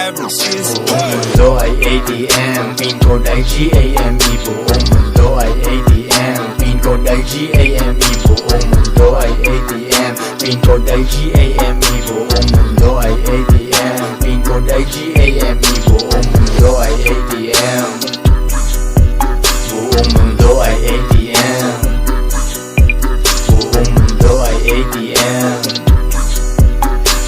averages. Buong mundo ay ATM, pin code ay GAME. Buong mundo ay ATM, pin code ay GAME. Buong mundo ay ATM, pin code ay GAME. Buong mundo ay ATM, pin code ay GAME. Buong mundo ay ATM. Buong mundo ay ATM. Buong mundo ay ATM.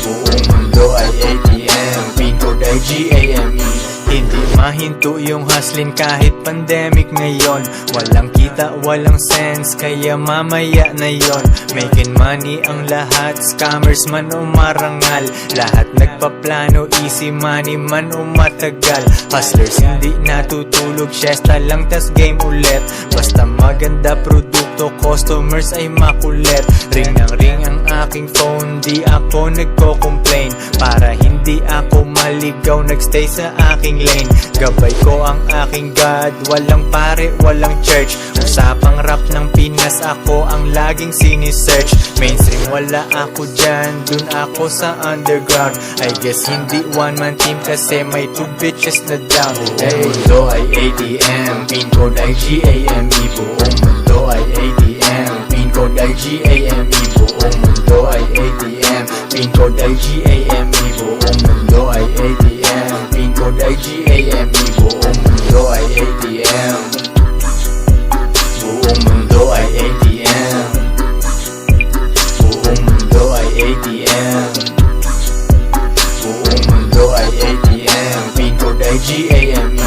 Buong mundo ay ATM, pin code ay GAME. Hindi mahinto yung hustlin kahit pandemic ngayon. Walang kita, walang sense, kaya mamaya na yon. Making money ang lahat, scammers man o marangal. Lahat nagpaplano, easy money man o matagal. Hustlers hindi natutulog, siesta lang tas game ulit. Basta maganda produkto, customers ay makulit. Ring ng ring ang aking phone, di ako nagko-complain. Para hindi ako maligaw, nagstay sa aking lane. Gabay ko ang aking God, walang pare, walang church. Usapang rap ng Pinas, ako ang laging sinisearch. Mainstream wala ako dyan, dun ako sa underground. I guess hindi one-man team kasi may 2 bitches na down. Buong mundo ay ATM, pin code ay GAME. Buong mundo ay ATM, pin code ay GAME. Buong mundo ay ATM, pin code ay GAME. Buong mundo ay ATM, pin code ay GAME. Buong mundo ay ATM. Buong mundo ay ATM. Buong mundo ay ATM. Buong mundo ay ATM, pin code ay GAME.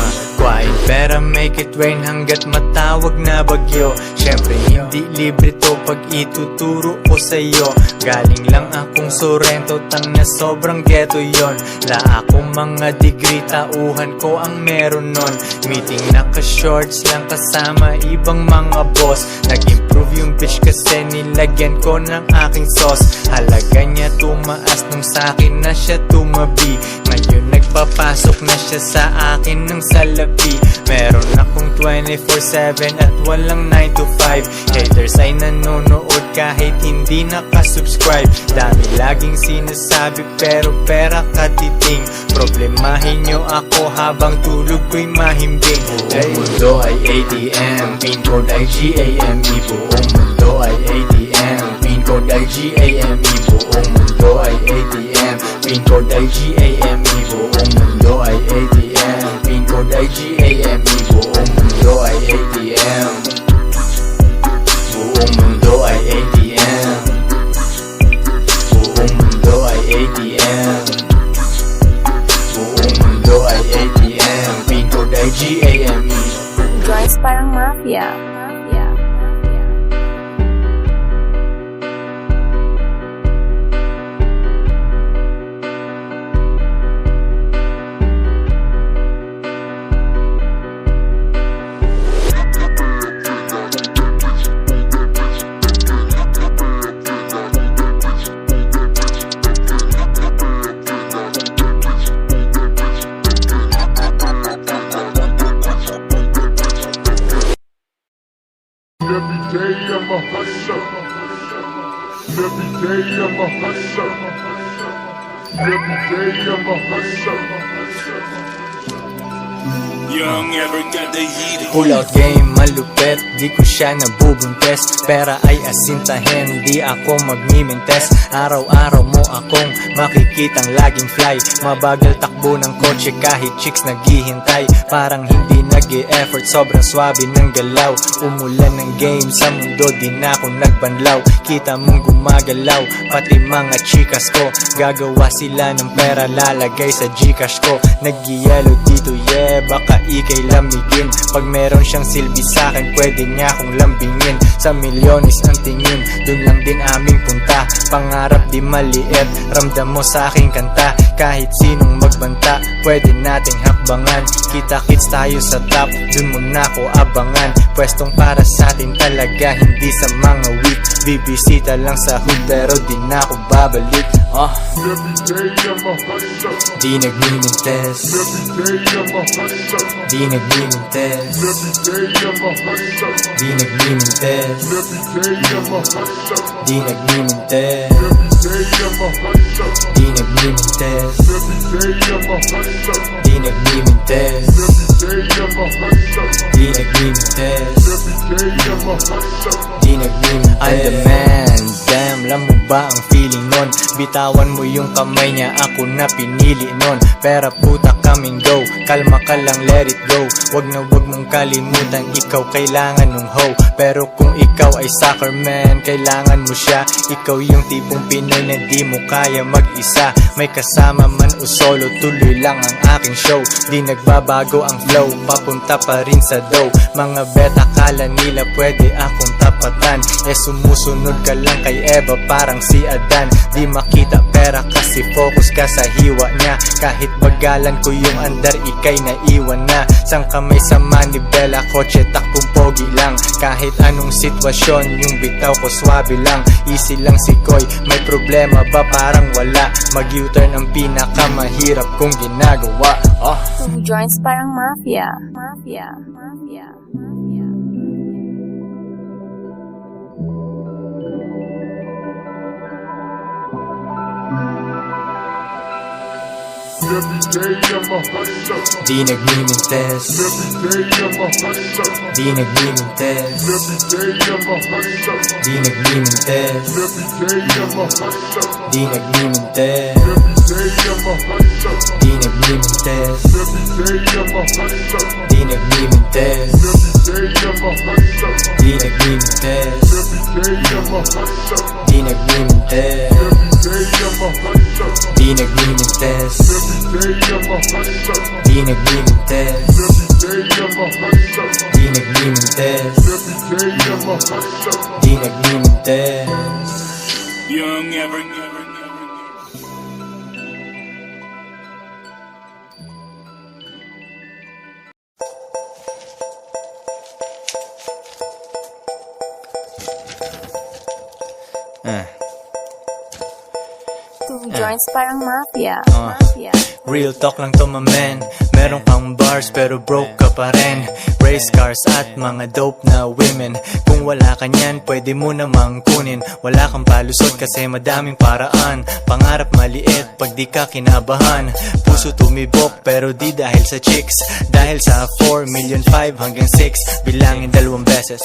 Kwain pera make it rain hanggat matawag na bagyo. Syempre hindi libre to pag ituturo ko sa'yo. Galing lang akong Sorrento, tang na sobrang ghetto yon. La akong mga degree, tauhan ko ang meron nun. Meeting naka-shorts lang kasama ibang mga boss. Nag-improve yung bitch kasi nilagyan ko ng aking sauce. Halaga niya tumaas nung sa'kin na siya tumabi. Ngayon nagpapasok na siya sa akin ng salapi. Meron akong 24/7 at walang 9 to 5. Haters ay nanonood kahit hindi nakasubscribe. Dami laging sinasabi pero pera katiting. Problemahin nyo ako habang tulog ko'y mahimbing. Buong mundo ay ATM, pin code ay GAME. Buong mundo ay ATM, pin code ay GAME. Buong mundo ay ATM, pin code ay GAME. Buong mundo ay ATM, pin code ay GAME. Buong mundo ay ATM. Buong mundo ay ATM. Buong mundo ay ATM. Buong mundo ay ATM, pin code ay GAME. Guys, parang mafia. Every day I'm a hustler. Every day I'm a hustler. Every day I'm a hustler. Young ever got the heat. Pull out game, malupet, di ko siya nabubuntes. Pera ay asintahin, di ako magmimintes. Araw-araw mo akong makikitang laging fly. Mabagal takbo ng kotse kahit chicks naghihintay. Parang hindi nag-e-effort, sobrang swabe ng galaw. Umulan ng game sa mundo, di na ako nagbanlaw. Kita mong gumagalaw, pati mga chikas ko. Gagawa sila ng pera, lalagay sa Gcash ko. Nag-yellow dito, yeah, baka ikay lamigin. Pag meron siyang silbi sa'kin, pwede niya akong lambingin. Sa milyones ang tingin, dun lang din aming punta. Pangarap di maliit, ramdam mo sa aking kanta. Kahit sinong magbanta, pwede nating hakbangan. Kita-kits tayo sa top, top, dun mo na ko abangan. Pwestong para sa atin talaga, hindi sa mga weak. Bibisita lang sa hood pero di na ako babalik. Every day I'm a hustler. Di nagmimintes, Every day I'm a hustler. di nagmimintes, Every day I'm a hustler. di nagmimintes, Every day I'm a hustler. di nagmimintes, Every day I'm a hustler. di nagmimintes, Every day I'm a hustler. di nagmimintes, Every day I'm a hustler. di nagmimintes, Every day I'm a hustler. di nagmimintes. I'm the man, damn, alam mo ba ang feeling nun? Bitawan mo yung kamay niya, ako na pinili nun. Pera puta, come and go, kalma ka lang, let it go. Wag na wag mong kalimutan, ikaw kailangan ng hoe. Pero kung ikaw ay soccer man, kailangan mo siya. Ikaw yung tipong Pinoy na di mo kaya mag-isa. May kasama man o solo, tuloy lang ang aking show. Di nagbabago ang flow, papunta pa rin sa dough. Mga beta kala nila pwede akong tapatan. Sumusunod ka lang kay Eva parang si Adan. Di makita pera kasi focus ka sa hiwa niya. Kahit bagalan ko yung andar, ikay naiwan na. Sang kamay sa manibela, kotse takpong pogi lang. Kahit anong sitwasyon, yung bitaw ko swabe lang. Easy lang si Koy, may problema ba? Parang wala. Mag-U-turn ang pinakamahirap kong ginagawa. 2 joints parang mafia. Mafia. Mafia. Mafia. Every day I'm a hustler. Di nagmimintes, Every day I'm a hustler. di nagmimintes, Every day I'm a hustler. di nagmimintes, Every day I'm a hustler. di nagmimintes, Every day I'm a hustler. di nagmimintes, Every day I'm a hustler. di nagmimintes, Every day I'm a hustler. di nagmimintes, Every day I'm a hustler. di nagmimintes, Every day I'm a hustler. di nagmimintes, Every day I'm a hustler. di nagmimintes, Every day I'm a hustler. di nagmimintes, Every day I'm a hustler. di nagmimintes. Young ever. Ah. 2 joints parang mafia. Mafia. Real talk lang to my man. Meron kang bars pero broke ka pa rin. Race cars at mga dope na women. Kung wala ka niyan, pwede mo namang kunin. Wala kang palusot kasi madaming paraan. Pangarap maliit pag di ka kinabahan. Puso tumibok pero di dahil sa chicks. Dahil sa 4 million 5 hanggang 6. Bilangin 2 beses,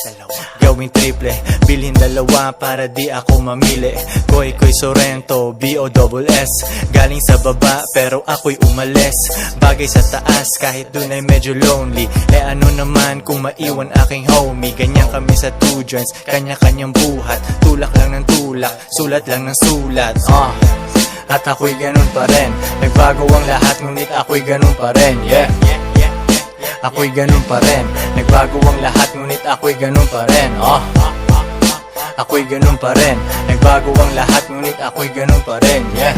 gawin triple. Bilhin 2 para di ako mamili. Koy Sorrento, B-O-S-S. Galing sa baba pero ako'y umalis. Bagay sa taas kahit dun ay medyo lonely. Ano naman kung maiwan aking homie. Ganyan kami sa 2 joints, kanya-kanyang buhat. Tulak lang ng tulak, sulat lang ng sulat. At ako'y ganun pa rin. Nagbago ang lahat ngunit ako'y ganun pa rin. Yeah, ako'y ganun pa rin. Nagbago ang lahat ngunit ako'y ganun pa rin. Ako'y ganun pa rin. Nagbago ang lahat ngunit ako'y ganun pa rin. Yeah.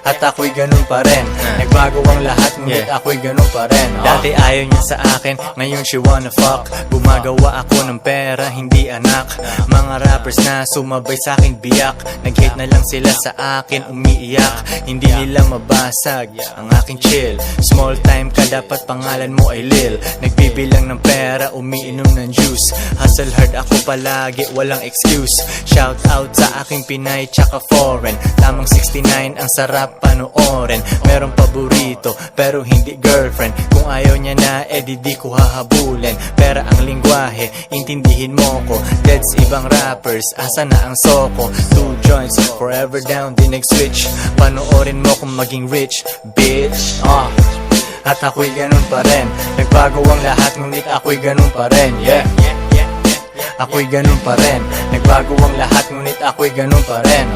At ako'y ganun pa rin. Nagbago ang lahat ngunit ako'y ganun pa rin. Dati ayaw niya sa akin, ngayon she wanna fuck. Gumagawa ako ng pera, hindi anak. Mga rappers na sumabay sa akin biyak. Nag-hate na lang sila sa akin, umiiyak. Hindi nila mabasag ang aking chill. Small time ka, dapat pangalan mo ay Lil. Nagbibilang ng pera, umiinom ng juice. Hustle hard ako palagi, walang excuse. Shout out sa aking Pinay tsaka foreign. Tamang 69 ang sarap panoorin. Meron paborito pero hindi girlfriend. Kung ayaw niya na, edi di ko hahabulin. Pera ang lingwahe, intindihin mo ko. Deads ibang rappers, asa na ang soko. 2 joints, forever down, di nag-switch. Panoorin mo kung maging rich, bitch. At ako'y ganun pa rin. Nagbago ang lahat ngunit ako'y ganun pa rin. Yeah. Ako'y ganun pa rin. Nagbago ang lahat ngunit ako'y ganun pa rin.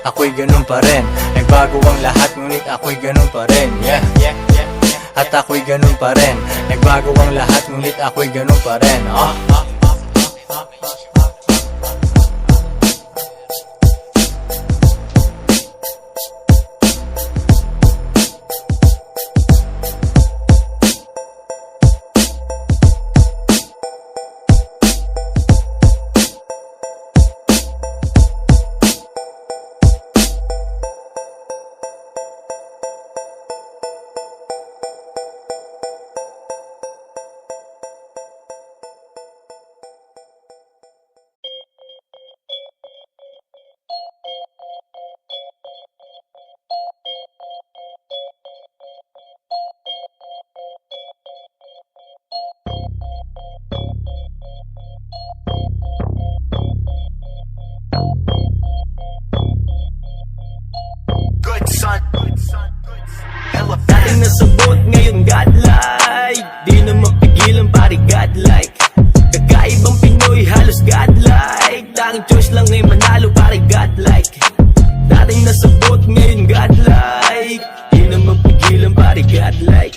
Ako'y ganun pa rin. Nagbago ang lahat ngunit ako'y ganun pa rin. Yeah. At ako'y ganun pa rin. Nagbago ang lahat ngunit ako'y ganun pa rin. nasabot ngayon godlike, di na mapigilan pare godlike. Kakaibang Pinoy halos godlike, tanging choice lang ay manalo pare godlike. Dating nasabot ngayon godlike, di na mapigilan pare godlike.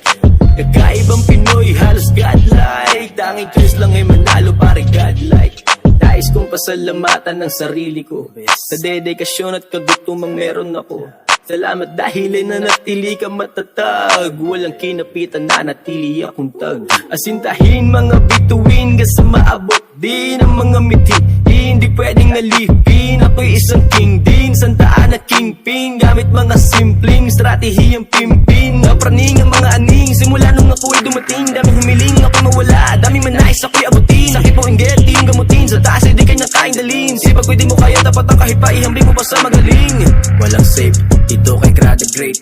Kakaibang Pinoy halos godlike, tanging choice lang ay manalo pare godlike. Nais kong pasalamatan ng sarili ko sa dedikasyon at kagutumang meron ako. Salamat dahil ay nanatili ka matatag, walang kinapitan na natili akong tag. Asintahin mga bituin sa maabot din ang mga mithi, hindi pwedeng nalipin. Ako'y isang king din, santaan na kingpin, gamit mga simpleng stratehiyang pimpin. Napraning ang mga aning, simula nung ako'y dumating. Daming humiling ako'y mawala, daming manais ako'y abutin. Sakit po inggit, di yung gamutin, sa taas ay di kanya kain dalin. Sipag pwede mo kaya dapat ang kahit pa ihambing mo pa sa magaling. Walang safe, dito kay Grada Great.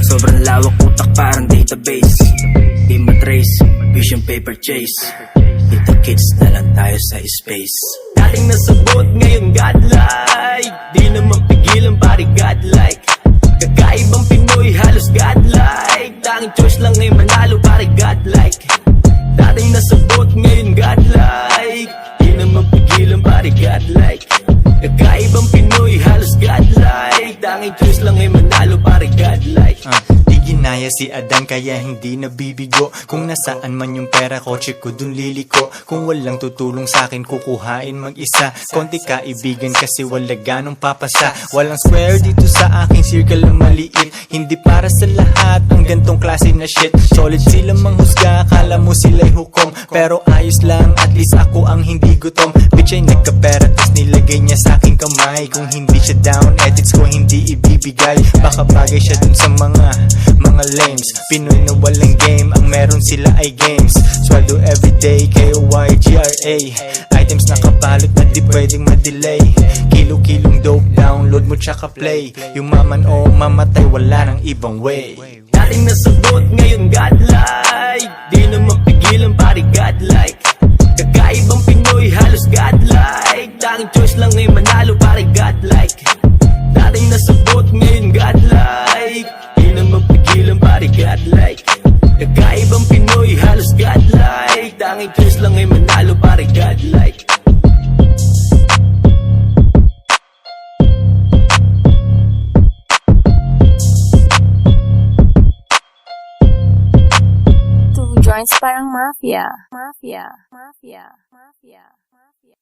Sobrang lawak utak parang database, di matrace, vision paper chase. Dito kids na lang tayo sa space. Dating nasabot ngayon godlike, di na mapigilan pare godlike. Kakaibang Pinoy halos godlike, tanging choice lang ay manalo pare godlike. Dating nasabot ngayon godlike, di na mapigilan pare godlike. Kakaibang Pinoy halos godlike, tanging choice lang ay manalo pare godlike. Di ginaya si Adan kaya hindi nabibigo. Kung nasaan man yung pera kotse ko dun liliko. Kung walang tutulong sa akin kukuhain mag-isa. Konti kaibigan kasi wala ganong papasa. Walang square dito sa aking circle na maliit. Hindi para sa lahat ang gantong klase na shit. Solid sila manghusga, akala mo sila'y hukom. Pero ayos lang, at least ako ang hindi gutom. Bitch ay nagkapera tas nilagay niya sa aking kamay. Kung hindi siya down, edits ko hindi ibibigay. Baka bagay siya dun sa mga lames. Pinoy na walang game, ang meron sila ay games. Swallow everyday, KOYGRA. Items na kabalot na di pwedeng madelay. Kilo-kilong dope, download mo tsaka play. Yumaman o mamatay, wala nang ibang way. Dating nasabot ngayon godlike, di na mapigilan pare godlike. Kakaibang Pinoy halos godlike, tanging choice lang ay manalo pare godlike. Dating nasabot ngayon godlike, di na mapigilan pare godlike. Kakaibang Pinoy halos godlike, tanging choice lang ay manalo pare godlike. Two joints parang mafia. Mafia. Mafia. Mafia. Mafia.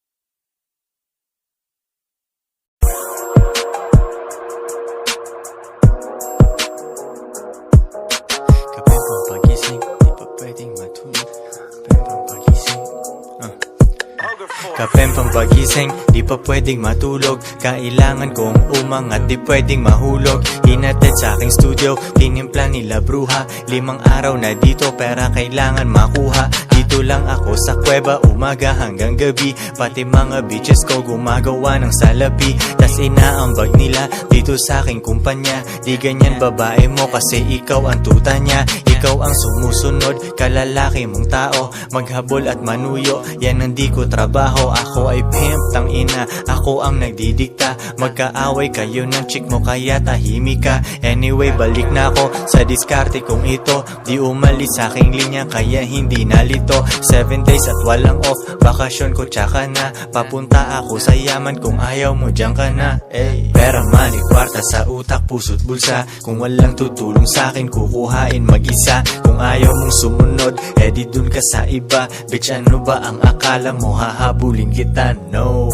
Kape pang pagising, di pa pwedeng matulog. Kape pang pagising, Kape pang pagising, di pa pwedeng matulog. Kailangan kong umangat, di pwedeng mahulog. Hinatid sa aking studio, tinimpla nila bruha. 5 araw na dito, pera kailangan makuha. Dito lang ako sa kuweba, umaga hanggang gabi. Pati mga bitches ko gumagawa ng salapi. Tas inaambag nila dito sa aking kumpanya. Di ganyan babae mo kasi ikaw ang tuta niya. Ikaw ang sumusunod, kalalaki mong tao. Maghabol at manuyo, yan ang di ko trabaho. Ako ay pimp, tang ina, ako ang nagdidikta. Magkaaway kayo ng chick mo kaya tahimik ka. Anyway, balik na ako sa diskarte kong ito. Di umalis sa aking linya kaya hindi nalito. 7 days at walang off, bakasyon ko tsaka na. Papunta ako sa yaman kung ayaw mo dyan ka na. Pera, money, kwarta sa utak, puso't bulsa. Kung walang tutulong sa akin kukuhain mag-isa. Kung ayaw mong sumunod, edi dun ka sa iba. Bitch, ano ba ang akala mo, hahabulin kita? No.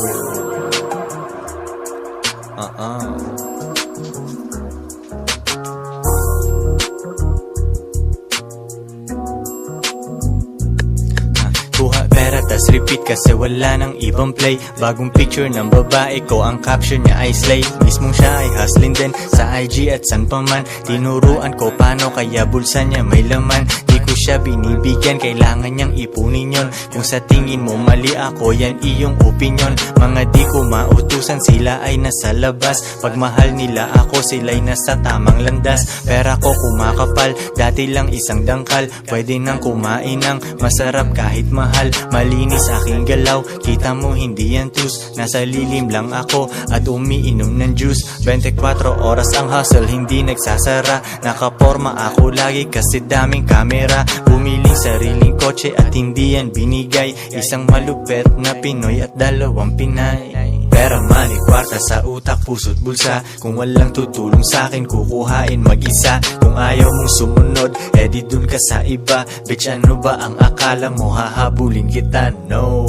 Kuha pera tas repeat kasi wala nang ibang play. Bagong picture ng babae ko, ang caption niya ay slay. Mismong siya ay hustling din sa IG at san pa man. Tinuruan ko paano kaya bulsa niya may laman. Di ko siya binibigyan, kailangan niyang ipunin yon. Kung sa tingin mo mali ako, yan iyong opinion. Mga di ko mautusan, sila ay nasa labas. Pag mahal nila ako, sila'y nasa tamang landas. Pera ko kumakapal, dati lang isang dangkal. Pwede nang kumain ng masarap kahit mahal. Malinis aking galaw, kita mo hindi yan tus. Nasa lilim lang ako at umiinom ng juice. 24 oras ang hustle, hindi nagsasara. Nakaporma ako lagi kasi daming kamera. Bumiling sariling kotse at hindi yan binigay. Isang malupet na Pinoy at 2 Pinay. Pera, money, kwarta sa utak, puso't bulsa. Kung walang tutulong sa'kin, kukuhain mag-isa. Kung ayaw mong sumunod, edi dun ka sa iba. Bitch, ano ba ang akala mo, hahabulin kita? No.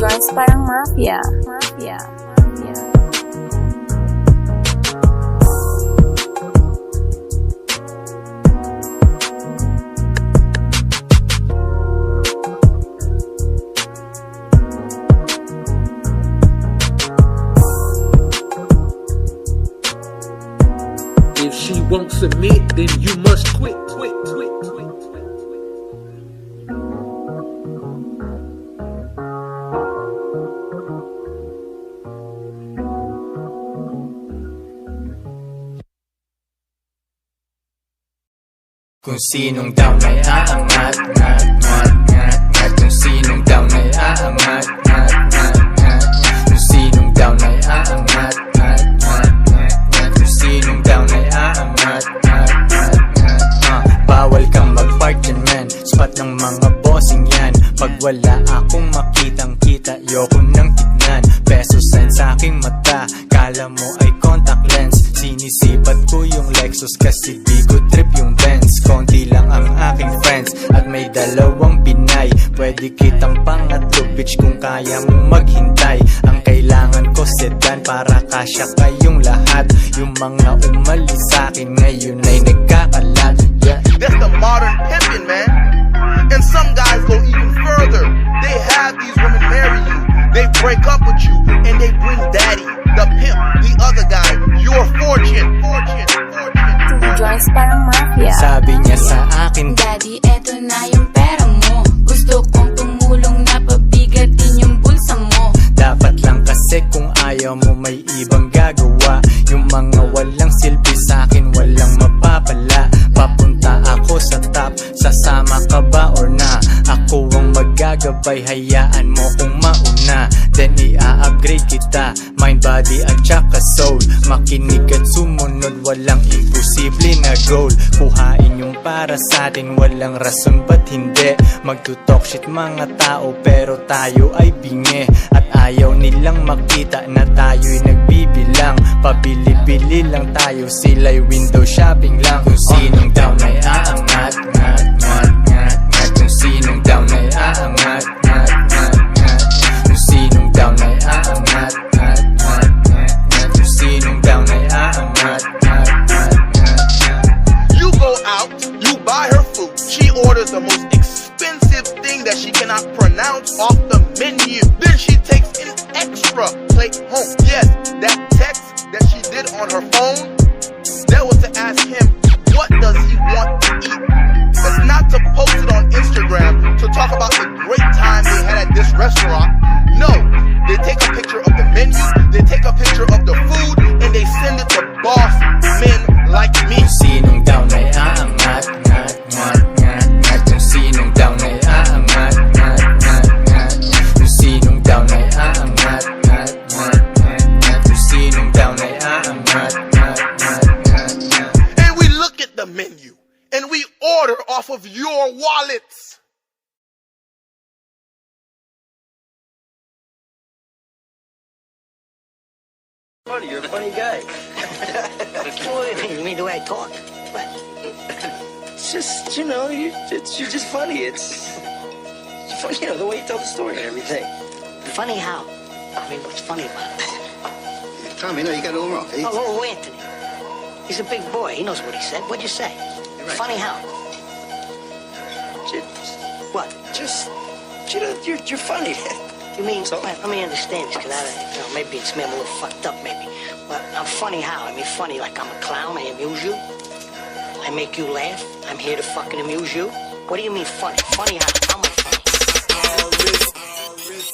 Joints parang mafia. Mafia. Mafia. If she won't submit, then you must quit. Quit, quit, quit, quit. Kung sinong down ay aangat, ngat, ngat, ngat, ngat. Kung sinong down ay aangat, ngat, ngat, ngat. Kung sinong down ay aangat, ngat, ngat, ngat, ngat. Kung sinong down ay aangat, ngat, ngat, ngat. Bawal kang mag-park dyan, man. Spot ng mga bossing yan. Pag wala akong makitang kita, yoko nang tignan. Peso sign sa aking mata, kala mo ay contact lens. Sinisipat ko yung Lexus kasi di ko trip yung Benz. Konti lang ang aking friends at may 2 Pinay. Pwede kitang pangatlo, bitch, kung kaya mong maghintay. Ang kailangan ko sedan para kasya kayong lahat. Yung mga umalis sa'kin ngayon ay nagkakalat. Yeah. That's the modern pimpin', man. And some guys go even further. They have these women marry you, they break up with you, and they bring daddy, the pimp, the other guy, your fortune. Joints parang mafia. Sabi niya sa akin, Daddy, eto na yung pera mo. Gusto kong tumulong na pabigatin yung bulsa mo. dapat lang kasi kung ayaw mo may ibang gagawa. Yung mga walang silbi sa'kin walang mapapala. Papunta ako sa top, sasama ka ba or na? Ako ang magagabay, hayaan mo kung mauna. Then i-upgrade kita, mind, body at saka soul. Makinig at sumunod, walang imposible na goal. Kuhain yung para sa'tin, walang rason ba't hindi. Magtutalk shit mga tao pero tayo ay bingi. At ayaw nilang makita na tayo'y nagbibilang. Pabili-bili lang tayo, sila'y window shopping lang. Kung sinong down ay aangat, ngat, ngat, ngat, ngat. Kung sinong down ay aangat, ngat, ngat, ngat. Kung sinong down ay aangat, ngat, ngat, ngat, ngat. Kung sinong down ay aangat, ngat, ngat, ngat, ngat. You go out, you buy her food. She orders the most expensive thing that she cannot pronounce off the menu. Then she takes an extra plate home. Yes, that text that she did on her phone, that was to ask him, what does he want to eat? That's not to post it on Instagram to talk about the great time they had at this restaurant. No, they take a picture of the menu, they take a picture of the food, and they send it to boss men like me. Kung sinong down ay aangat, ngat, ngat, ngat, ngat. Kung sinong down ay aangat, ngat, ngat, ngat. Kung sinong down ay aangat, ngat, ngat, ngat, ngat. Kung sinong down ay aangat, ngat, ngat, ngat, ngat. And we look at the menu, and we order off of your wallets. Funny, you're a funny guy. You mean the way I talk? What? It's just, you know, you're just funny. It's funny, you know, the way you tell the story and everything. Funny how? I mean, what's funny about it? Tommy, no, you got it all wrong. Oh, Anthony. He's a big boy. He knows what he said. What'd you say? Right. Funny how? Just, What? just You're funny. You mean, let me understand this, because maybe it's me, I'm a little fucked up, maybe. Well, I'm funny how? I mean, funny like I'm a clown, I amuse you? I make you laugh? I'm here to fucking amuse you? What do you mean funny? Funny how? How am I funny?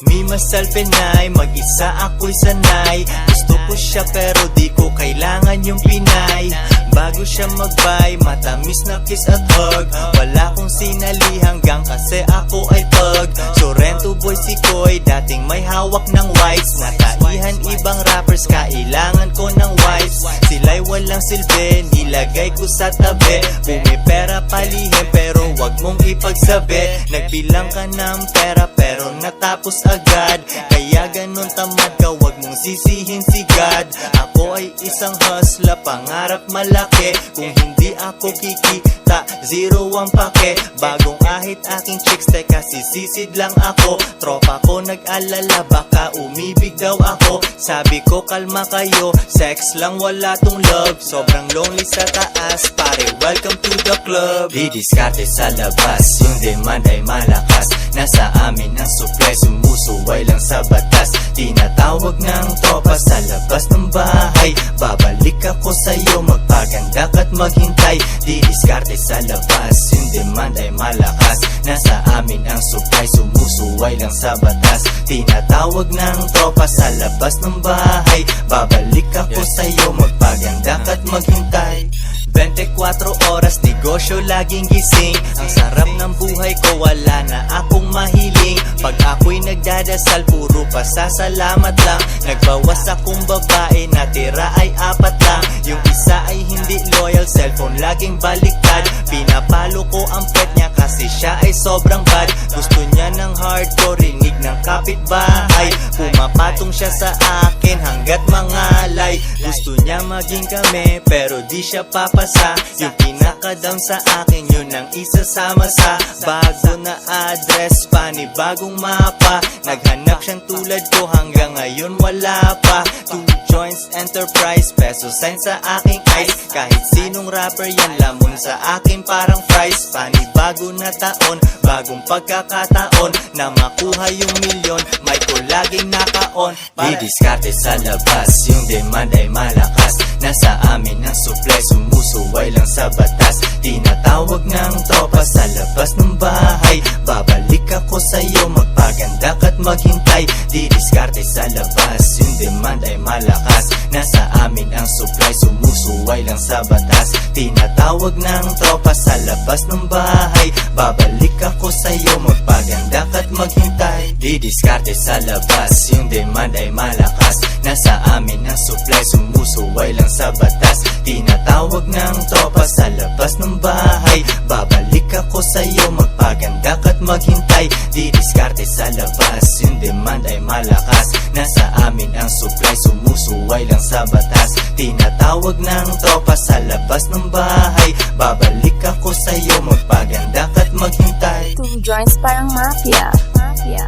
Mimasal Pinay, mag-isa ako'y sanay. Gusto ko siya pero di ko kailangan yung Pinay. Bago siya mag-bye, matamis na kiss at hug. Wala kong sinali hanggang kasi ako ay pug. Sorrento boy si Koy, dating may hawak ng wipes. Nataihan ibang rappers, kailangan ko ng wipes. Sila'y walang silbi, nilagay ko sa tabi. Bumipera palihim pero wag mong ipagsabi. Nagbilang ka ng pera pero natapos agad. Kaya ganun tamad ka, wag mong sisihin si God. Ako ay isang hustler, pangarap malaki. Kung hindi ako kikita, zero ang pake. Bagong ahit aking chicks, teka sisisid lang ako. Tropa ko nag-alala, baka umibig daw ako. Sabi ko kalma kayo, sex lang wala tong love. Sobrang lonely sa taas, pare welcome to the club. Didiskarte sa labas, yung demand ay malakas. Nasa amin ang supply, sumusuway lang sa batas. Tinatawag ng tropa sa labas ng bahay. Babalik ako sa'yo, magpaganda ka't maghintay. Didiskarte sa labas, yung demand ay malakas. Nasa amin ang supply, sumusuway lang sa batas. Tinatawag ng tropa sa labas ng bahay. Babalik ako sa'yo, magpaganda ka't maghintay. 24 oras, negosyo laging gising. Ang sarap ng buhay ko, wala na akong mahiling. Pag ako'y nagdadasal, puro pasasalamat lang. Nagbawas akong babae, natira ay 4 lang. Yung isa ay hindi loyal, cellphone laging baliktad. Pinapalo ko ang pet niya kasi siya ay sobrang bad. Gusto niya ng hardcore, rinig ng kapitbahay. Pumapatong siya sa akin hanggat mangalay. Gusto niya maging kami pero di siya papasa. Yung pinaka-down sa akin, yun ang isasama sa bago na address, panibagong mapa. Naghanap siyang tulad ko, hanggang ngayon wala pa. 2 joints, enterprise, peso sign sa aking eyes. Kahit sinong rapper yan, lamon sa akin parang fries. Panibago na taon, bagong pagkakataon na makuha yung milyon, may ko laging naka-on. Didiskarte sa labas, yung demand ay malakas. Nasa amin ang supply, sumusuway lang sa batas. Tinatawag ng tropa sa labas ng bahay. Babalik ako sa'yo, magpaganda ka't maghintay. Didiskarte sa labas, yung demand ay malakas. Nasa amin ang supply, sumusuway lang sa batas. Tinatawag ng tropa sa labas ng bahay. Babalik ako sa'yo, magpaganda ka't maghintay. Didiskarte sa labas, yung demand ay malakas. Nasa amin ang supply, sumusuway lang sa batas. Tinatawag ng tropa sa labas ng bahay. Babalik ako sa'yo, magpaganda ka't maghintay. Didiskarte sa labas, yung demand ay malakas. Nasa amin ang supply, sumusuway lang sa batas. Tinatawag ng tropa sa labas ng bahay. Babalik ako sa'yo, magpaganda ka't maghintay. 2 joints parang mafia. Mafia.